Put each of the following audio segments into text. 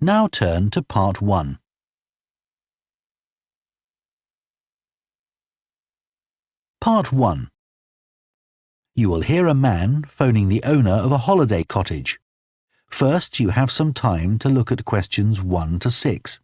Now turn to Part 1. Part 1. You will hear a man phoning the owner of a holiday cottage. First, you have some time to look at questions 1 to 6.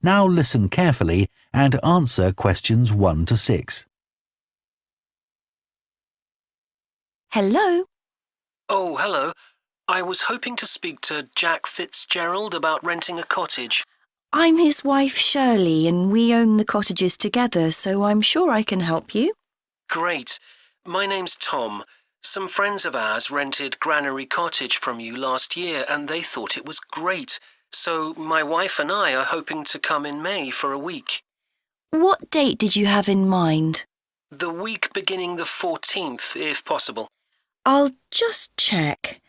Now listen carefully and answer questions 1 to 6. Hello? Oh, hello. I was hoping to speak to Jack Fitzgerald about renting a cottage. I'm his wife Shirley and we own the cottages together, so I'm sure I can help you. Great. My name's Tom. Some friends of ours rented Granary Cottage from you last year and they thought it was great. So my wife and I are hoping to come in May for a week. What date did you have in mind? The week beginning the 14th, if possible. I'll just check.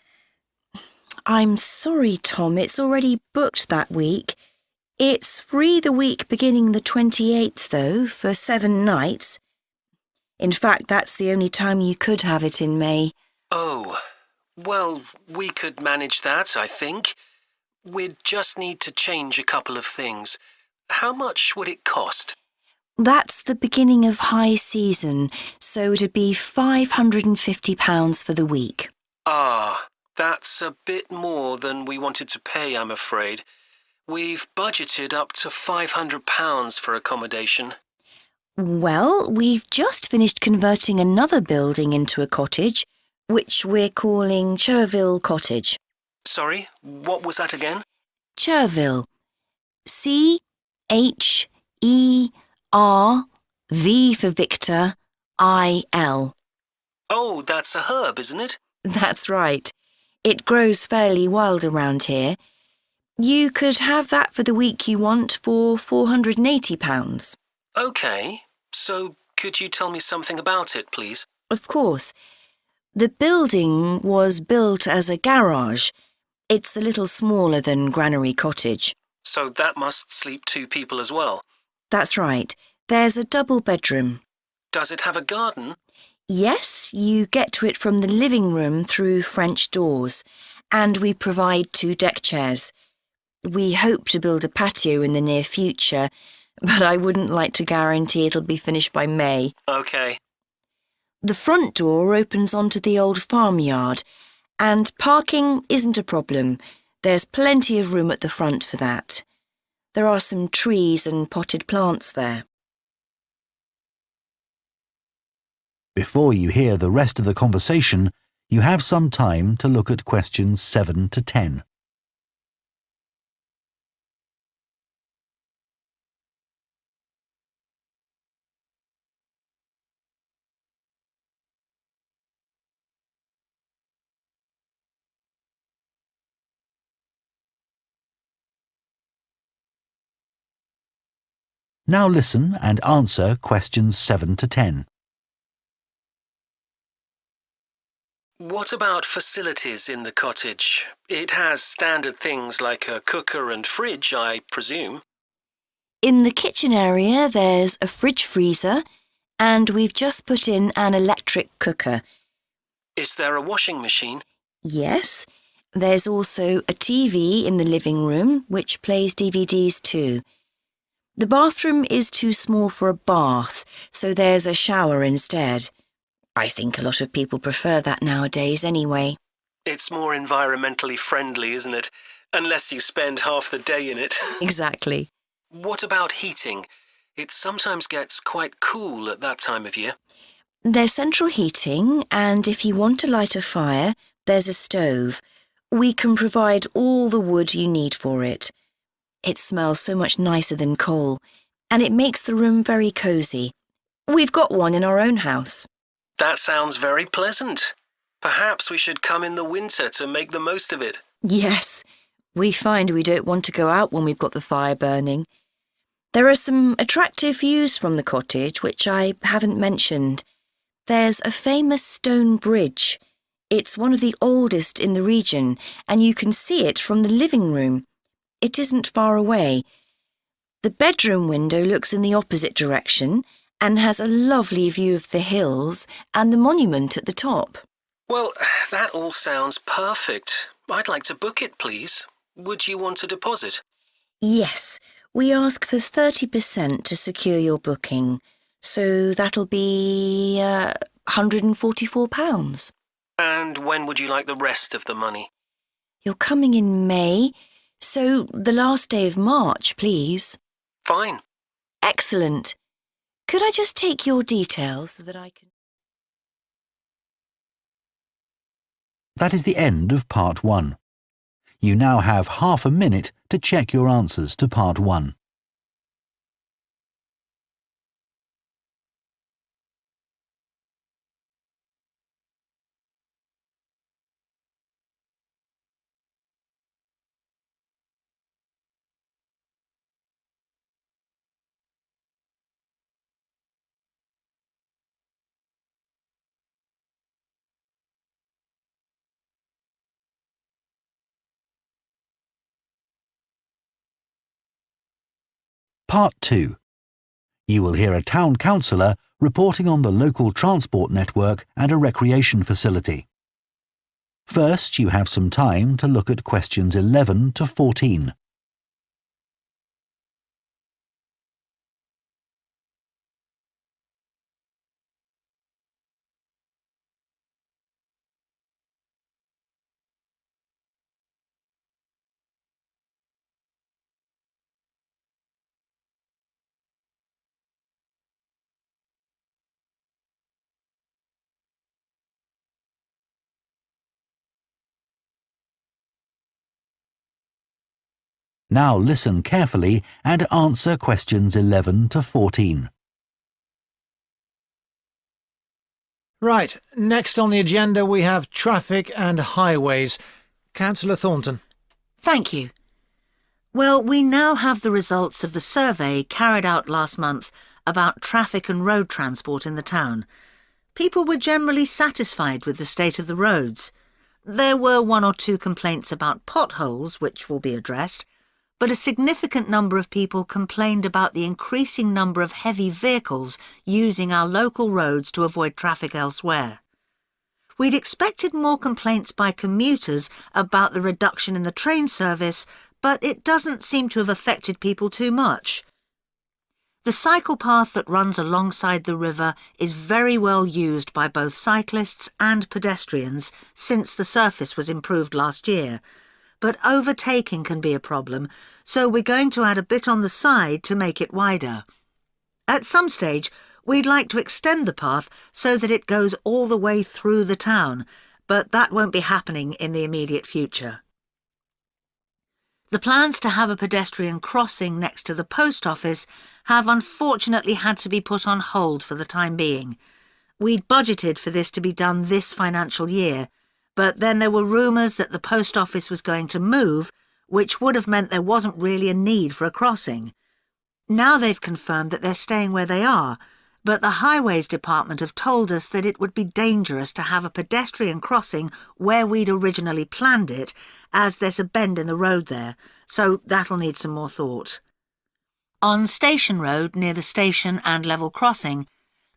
I'm sorry, Tom, it's already booked that week. It's free the week beginning the 28th, though, for 7 nights. In fact, that's the only time you could have it in May. Oh, well, we could manage that, I think. We'd just need to change a couple of things. How much would it cost? That's the beginning of high season, so it'd be £550 for the week. Ah, that's a bit more than we wanted to pay, I'm afraid. We've budgeted up to £500 for accommodation. Well, we've just finished converting another building into a cottage, which we're calling Cherville Cottage. Sorry, what was that again? Cherville. Cherv for Victor, IL. Oh, that's a herb, isn't it? That's right. It grows fairly wild around here. You could have that for the week you want for £480. OK, so could you tell me something about it, please? Of course. The building was built as a garage. It's a little smaller than Granary Cottage. So that must sleep 2 people as well. That's right. There's a double bedroom. Does it have a garden? Yes, you get to it from the living room through French doors, and we provide 2 deck chairs. We hope to build a patio in the near future, but I wouldn't like to guarantee it'll be finished by May. OK. The front door opens onto the old farmyard, and parking isn't a problem. There's plenty of room at the front for that. There are some trees and potted plants there. Before you hear the rest of the conversation, you have some time to look at questions 7 to 10. Now listen and answer questions 7 to 10. What about facilities in the cottage? It has standard things like a cooker and fridge, I presume. In the kitchen area, there's a fridge freezer, and we've just put in an electric cooker. Is there a washing machine? Yes, there's also a TV in the living room, which plays DVDs too. The bathroom is too small for a bath, so there's a shower instead. I think a lot of people prefer that nowadays anyway. It's more environmentally friendly, isn't it? Unless you spend half the day in it. Exactly. What about heating? It sometimes gets quite cool at that time of year. There's central heating, and if you want to light a fire, there's a stove. We can provide all the wood you need for it. It smells so much nicer than coal, and it makes the room very cosy. We've got one in our own house. That sounds very pleasant. Perhaps we should come in the winter to make the most of it. Yes, We find we don't want to go out when we've got the fire burning. There are some attractive views from the cottage which I haven't mentioned. There's a famous stone bridge. It's one of the oldest in the region, and you can see it from the living room. It isn't far away. The bedroom window looks in the opposite direction and has a lovely view of the hills and the monument at the top. Well, that all sounds perfect. I'd like to book it, please. Would you want a deposit? Yes, we ask for 30% to secure your booking, so that'll be £144. And when would you like the rest of the money? You're coming in May, so the last day of March, please. Fine. Excellent. Could I just take your details so that I can... That is the end of part 1. You now have half a minute to check your answers to part 1. Part 2. You will hear a town councillor reporting on the local transport network and a recreation facility. First, you have some time to look at questions 11 to 14. Now listen carefully and answer questions 11 to 14. Right, next on the agenda we have traffic and highways. Councillor Thornton. Thank you. Well, we now have the results of the survey carried out last month about traffic and road transport in the town. People were generally satisfied with the state of the roads. There were 1 or 2 complaints about potholes, which will be addressed, but a significant number of people complained about the increasing number of heavy vehicles using our local roads to avoid traffic elsewhere. We'd expected more complaints by commuters about the reduction in the train service, but it doesn't seem to have affected people too much. The cycle path that runs alongside the river is very well used by both cyclists and pedestrians since the surface was improved last year, but overtaking can be a problem, so we're going to add a bit on the side to make it wider. At some stage, we'd like to extend the path so that it goes all the way through the town, but that won't be happening in the immediate future. The plans to have a pedestrian crossing next to the post office have unfortunately had to be put on hold for the time being. We'd budgeted for this to be done this financial year, but then there were rumours that the post office was going to move, which would have meant there wasn't really a need for a crossing. Now they've confirmed that they're staying where they are, but the Highways Department have told us that it would be dangerous to have a pedestrian crossing where we'd originally planned it, as there's a bend in the road there, so that'll need some more thought. On Station Road, near the station and level crossing,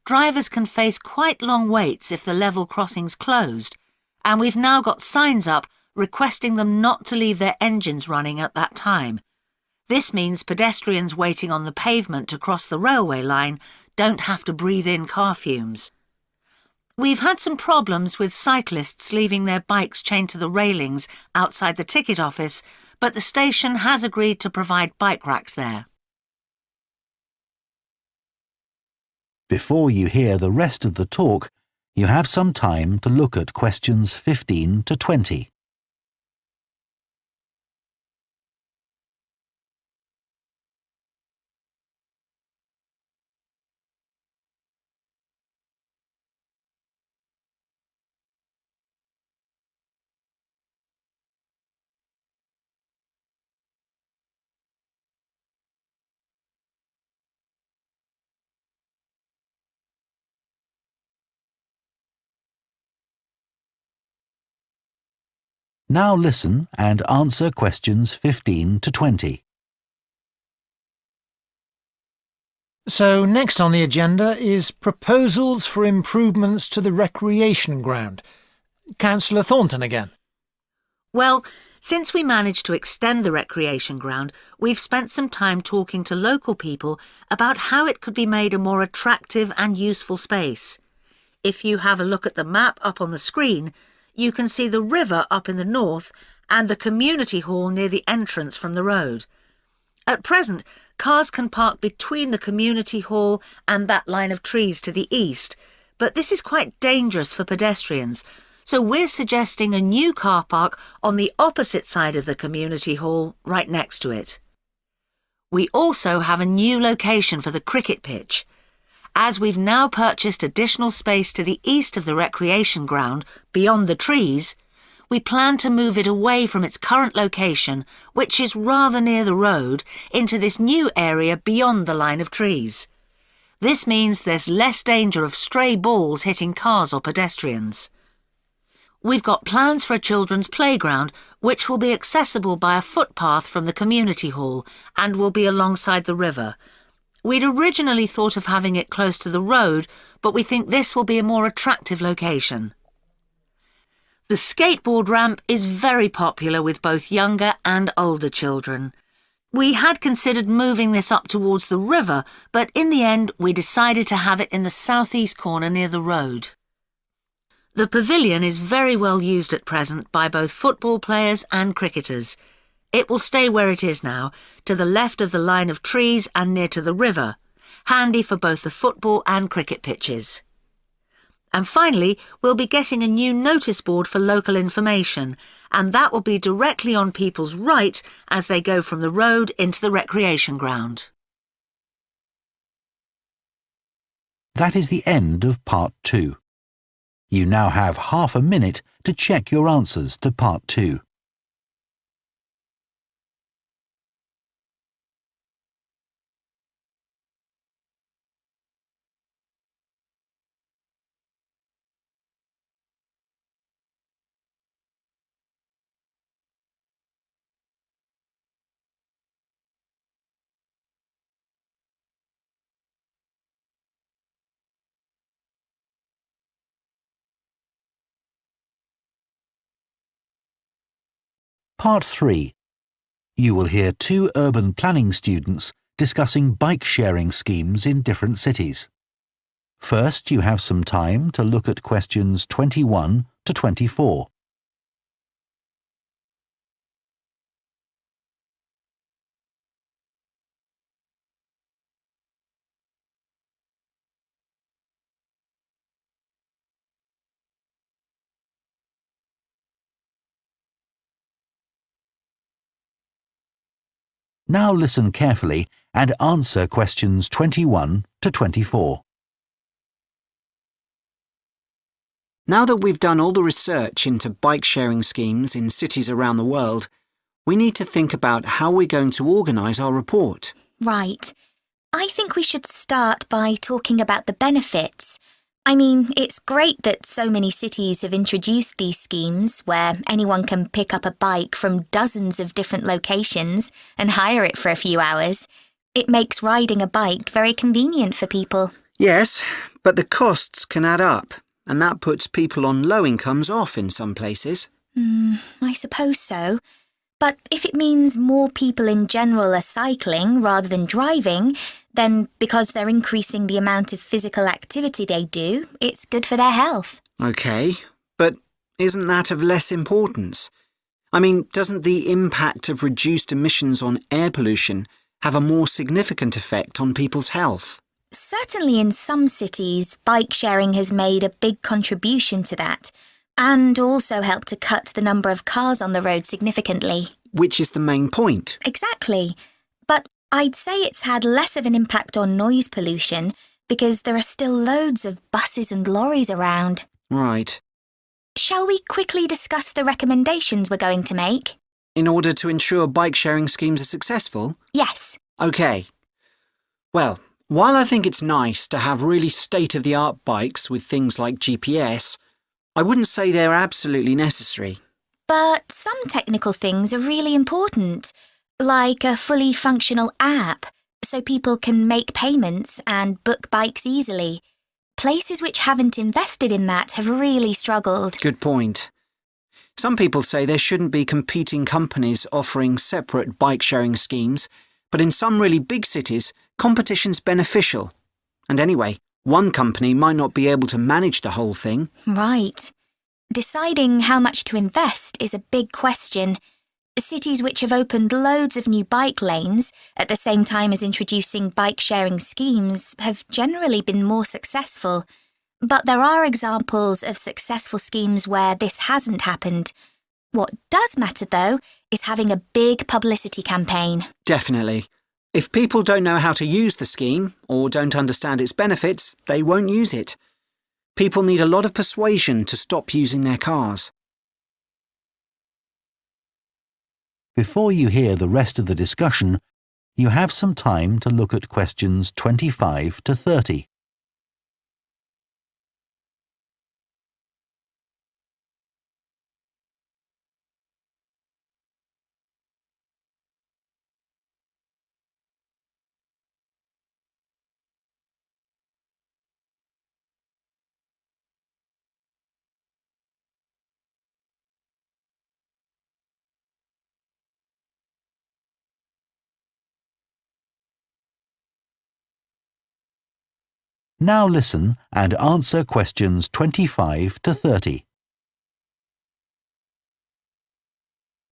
drivers can face quite long waits if the level crossing's closed, and we've now got signs up requesting them not to leave their engines running at that time. This means pedestrians waiting on the pavement to cross the railway line don't have to breathe in car fumes. We've had some problems with cyclists leaving their bikes chained to the railings outside the ticket office, but the station has agreed to provide bike racks there. Before you hear the rest of the talk, you have some time to look at questions 15 to 20. Now listen and answer questions 15 to 20. So next on the agenda is proposals for improvements to the recreation ground. Councillor Thornton again. Well, since we managed to extend the recreation ground, we've spent some time talking to local people about how it could be made a more attractive and useful space. If you have a look at the map up on the screen, you can see the river up in the north and the community hall near the entrance from the road. At present, cars can park between the community hall and that line of trees to the east, but this is quite dangerous for pedestrians, so we're suggesting a new car park on the opposite side of the community hall, right next to it. We also have a new location for the cricket pitch. As we've now purchased additional space to the east of the recreation ground, beyond the trees, we plan to move it away from its current location, which is rather near the road, into this new area beyond the line of trees. This means there's less danger of stray balls hitting cars or pedestrians. We've got plans for a children's playground, which will be accessible by a footpath from the community hall and will be alongside the river. We'd originally thought of having it close to the road, but we think this will be a more attractive location. The skateboard ramp is very popular with both younger and older children. We had considered moving this up towards the river, but in the end we decided to have it in the southeast corner near the road. The pavilion is very well used at present by both football players and cricketers. It will stay where it is now, to the left of the line of trees and near to the river, handy for both the football and cricket pitches. And finally, we'll be getting a new notice board for local information, and that will be directly on people's right as they go from the road into the recreation ground. That is the end of Part 2. You now have half a minute to check your answers to Part 2. Part 3. You will hear two urban planning students discussing bike-sharing schemes in different cities. First, you have some time to look at questions 21 to 24. Now listen carefully and answer questions 21 to 24. Now that we've done all the research into bike-sharing schemes in cities around the world, we need to think about how we're going to organise our report. Right. I think we should start by talking about the benefits. I mean, it's great that so many cities have introduced these schemes where anyone can pick up a bike from dozens of different locations and hire it for a few hours. It makes riding a bike very convenient for people. Yes, but the costs can add up, and that puts people on low incomes off in some places. I suppose so. But if it means more people in general are cycling rather than driving, then because they're increasing the amount of physical activity they do, it's good for their health. OK, but isn't that of less importance? I mean, doesn't the impact of reduced emissions on air pollution have a more significant effect on people's health? Certainly in some cities, bike sharing has made a big contribution to that, and also helped to cut the number of cars on the road significantly. Which is the main point. Exactly. But I'd say it's had less of an impact on noise pollution because there are still loads of buses and lorries around. Right. Shall we quickly discuss the recommendations we're going to make? In order to ensure bike-sharing schemes are successful? Yes. OK. Well, while I think it's nice to have really state-of-the-art bikes with things like GPS, I wouldn't say they're absolutely necessary. But some technical things are really important, like a fully functional app, so people can make payments and book bikes easily. Places which haven't invested in that have really struggled. Good point. Some people say there shouldn't be competing companies offering separate bike-sharing schemes, but in some really big cities, competition's beneficial. And anyway, one company might not be able to manage the whole thing. Right. Deciding how much to invest is a big question. Cities which have opened loads of new bike lanes at the same time as introducing bike-sharing schemes have generally been more successful. But there are examples of successful schemes where this hasn't happened. What does matter, though, is having a big publicity campaign. Definitely. If people don't know how to use the scheme or don't understand its benefits, they won't use it. People need a lot of persuasion to stop using their cars. Before you hear the rest of the discussion, you have some time to look at questions 25 to 30. Now listen and answer questions 25 to 30.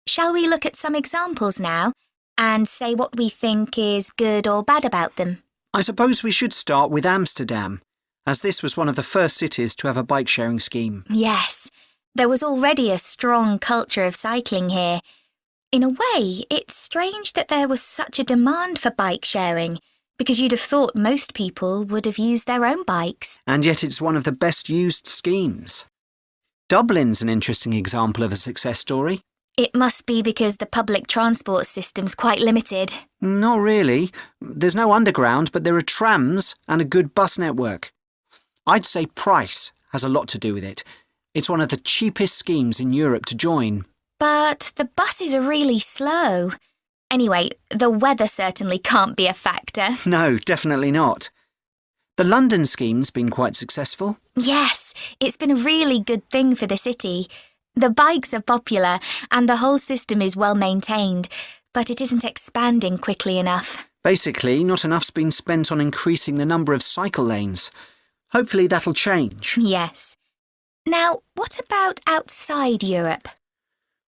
Shall we look at some examples now and say what we think is good or bad about them? I suppose we should start with Amsterdam, as this was one of the first cities to have a bike-sharing scheme. Yes, there was already a strong culture of cycling here. In a way, it's strange that there was such a demand for bike sharing, because you'd have thought most people would have used their own bikes. And yet it's one of the best used schemes. Dublin's an interesting example of a success story. It must be because the public transport system's quite limited. Not really. There's no underground, but there are trams and a good bus network. I'd say price has a lot to do with it. It's one of the cheapest schemes in Europe to join. But the buses are really slow. Anyway, the weather certainly can't be a factor. No, definitely not. The London scheme's been quite successful. Yes, it's been a really good thing for the city. The bikes are popular and the whole system is well maintained, but it isn't expanding quickly enough. Basically, not enough's been spent on increasing the number of cycle lanes. Hopefully that'll change. Yes. Now, what about outside Europe?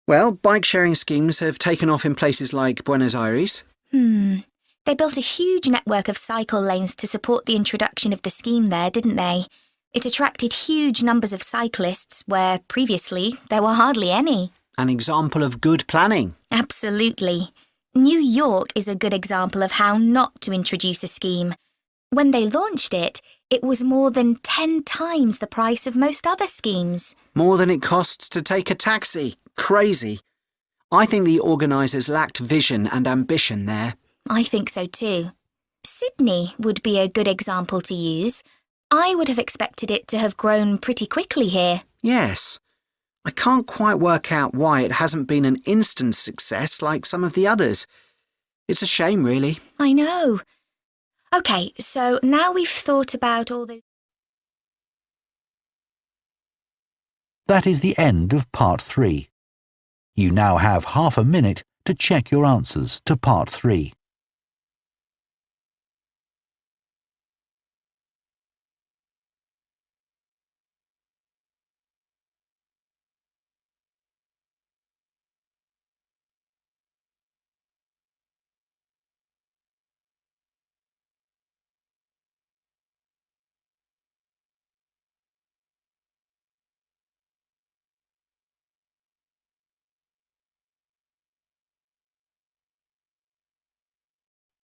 Well, bike-sharing schemes have taken off in places like Buenos Aires. They built a huge network of cycle lanes to support the introduction of the scheme there, didn't they? It attracted huge numbers of cyclists where previously there were hardly any. An example of good planning. Absolutely. New York is a good example of how not to introduce a scheme. When they launched it, it was more than 10 times the price of most other schemes. More than it costs to take a taxi. Crazy. I think the organisers lacked vision and ambition there. I think so too. Sydney would be a good example to use. I would have expected it to have grown pretty quickly here. Yes. I can't quite work out why it hasn't been an instant success like some of the others. It's a shame, really. I know. OK, so now we've thought about all those... That is the end of part 3. You now have half a minute to check your answers to part 3.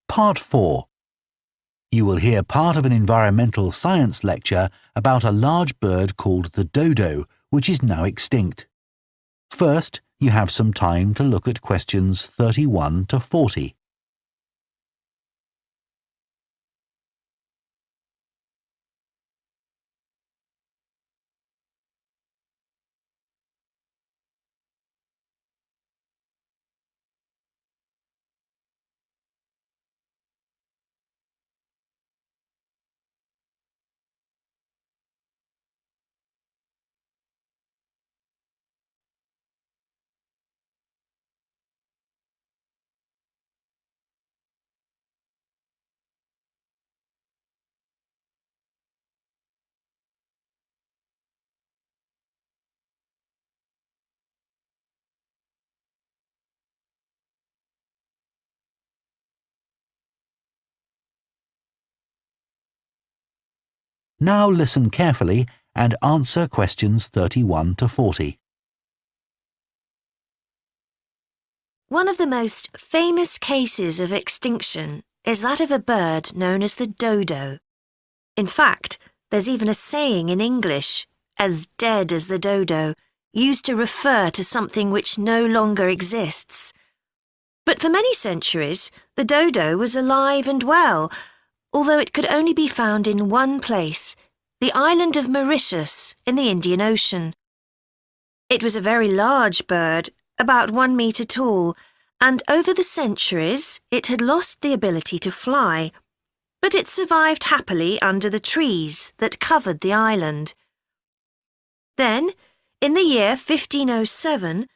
Part 4. You will hear part of an environmental science lecture about a large bird called the dodo, which is now extinct. First, you have some time to look at questions 31 to 40. Now listen carefully and answer questions 31 to 40. One of the most famous cases of extinction is that of a bird known as the dodo. In fact, there's even a saying in English, as dead as the dodo, used to refer to something which no longer exists. But for many centuries, the dodo was alive and well, although it could only be found in one place, the island of Mauritius in the Indian Ocean. It was a very large bird, about 1 metre tall, and over the centuries it had lost the ability to fly, but it survived happily under the trees that covered the island. Then, in the year 1507,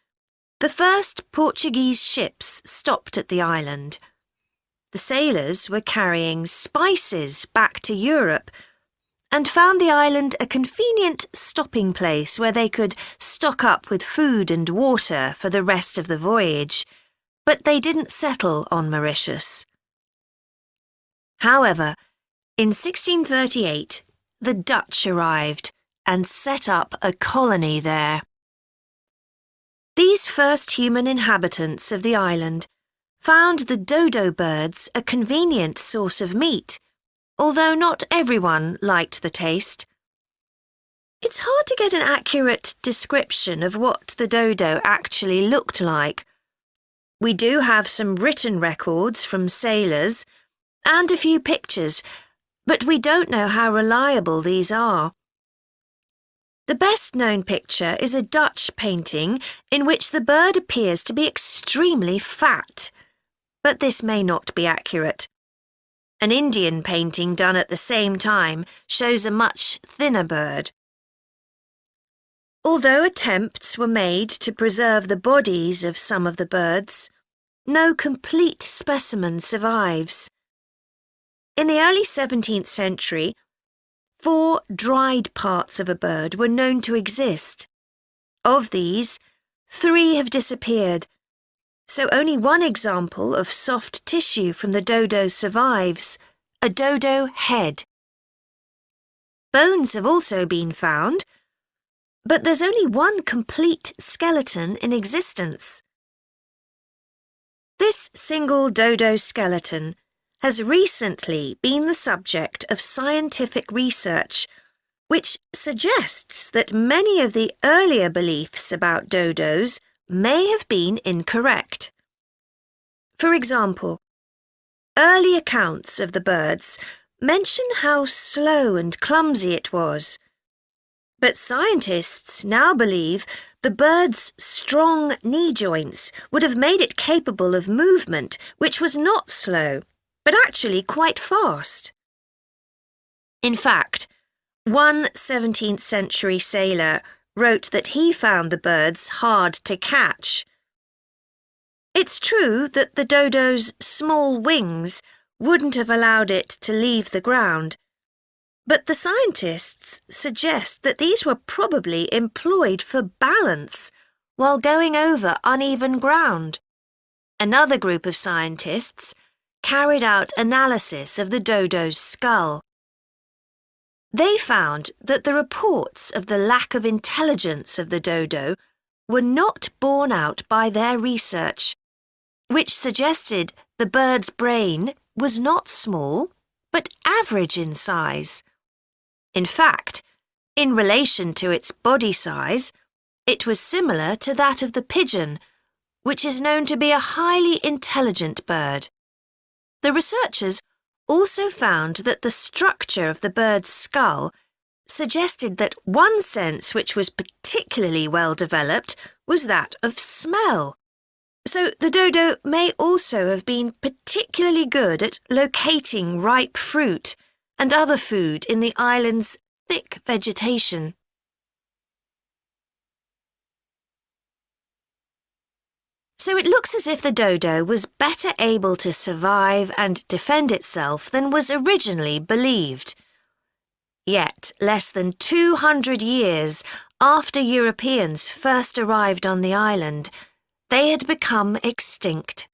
the first Portuguese ships stopped at the island. The sailors were carrying spices back to Europe and found the island a convenient stopping place where they could stock up with food and water for the rest of the voyage, but they didn't settle on Mauritius. However, in 1638, the Dutch arrived and set up a colony there. These first human inhabitants of the island found the dodo birds a convenient source of meat, although not everyone liked the taste. It's hard to get an accurate description of what the dodo actually looked like. We do have some written records from sailors and a few pictures, but we don't know how reliable these are. The best-known picture is a Dutch painting in which the bird appears to be extremely fat, but this may not be accurate. An Indian painting done at the same time shows a much thinner bird. Although attempts were made to preserve the bodies of some of the birds, no complete specimen survives. In the early 17th century, 4 dried parts of a bird were known to exist. Of these, 3 have disappeared, so only one example of soft tissue from the dodo survives, a dodo head. Bones have also been found, but there's only one complete skeleton in existence. This single dodo skeleton has recently been the subject of scientific research, which suggests that many of the earlier beliefs about dodos may have been incorrect. For example, early accounts of the birds mention how slow and clumsy it was, but scientists now believe the bird's strong knee joints would have made it capable of movement which was not slow, but actually quite fast. In fact, one 17th century sailor wrote that he found the birds hard to catch. It's true that the dodo's small wings wouldn't have allowed it to leave the ground, but the scientists suggest that these were probably employed for balance while going over uneven ground. Another group of scientists carried out analysis of the dodo's skull. They found that the reports of the lack of intelligence of the dodo were not borne out by their research, which suggested the bird's brain was not small, but average in size. In fact, in relation to its body size, it was similar to that of the pigeon, which is known to be a highly intelligent bird. The researchers also found that the structure of the bird's skull suggested that one sense which was particularly well developed was that of smell. So the dodo may also have been particularly good at locating ripe fruit and other food in the island's thick vegetation. So it looks as if the dodo was better able to survive and defend itself than was originally believed. Yet, less than 200 years after Europeans first arrived on the island, they had become extinct.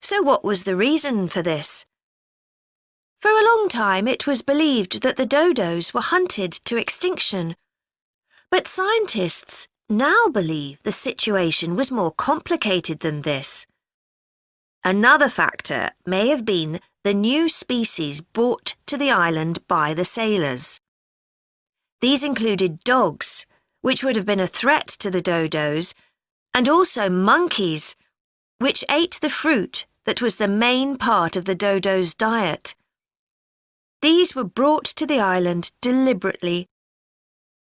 So what was the reason for this? For a long time it was believed that the dodos were hunted to extinction. But scientists now believe the situation was more complicated than this. Another factor may have been the new species brought to the island by the sailors. These included dogs, which would have been a threat to the dodos, and also monkeys, which ate the fruit that was the main part of the dodos' diet. These were brought to the island deliberately.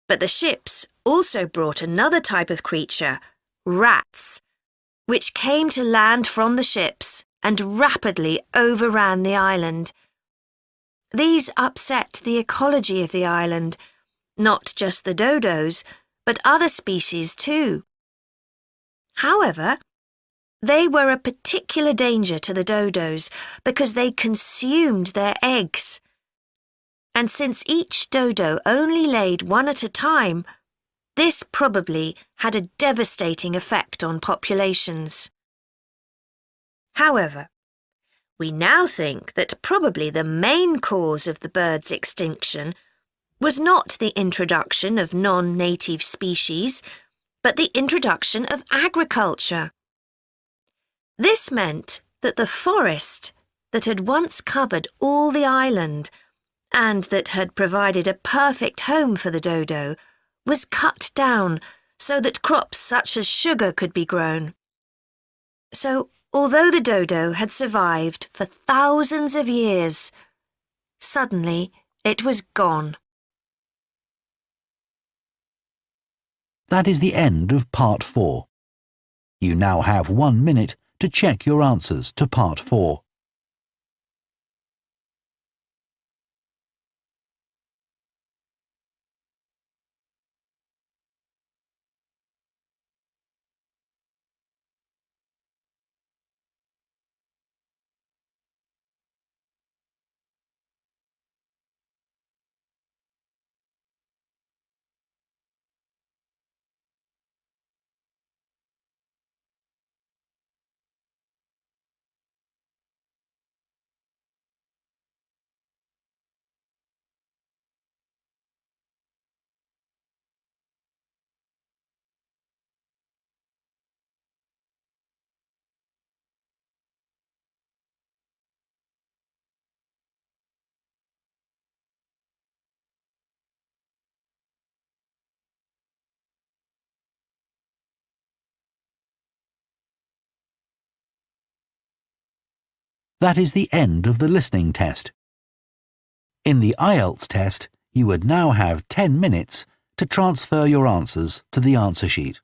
But the ships also brought another type of creature, rats, which came to land from the ships and rapidly overran the island. These upset the ecology of the island, not just the dodos, but other species too. However, they were a particular danger to the dodos because they consumed their eggs. And since each dodo only laid one at a time, this probably had a devastating effect on populations. However, we now think that probably the main cause of the bird's extinction was not the introduction of non-native species, but the introduction of agriculture. This meant that the forest that had once covered all the island and that had provided a perfect home for the dodo was cut down so that crops such as sugar could be grown. So, although the dodo had survived for thousands of years, suddenly it was gone. That is the end of Part 4. You now have 1 minute to check your answers to Part 4. That is the end of the listening test. In the Ielts test, you would now have 10 minutes to transfer your answers to the answer sheet.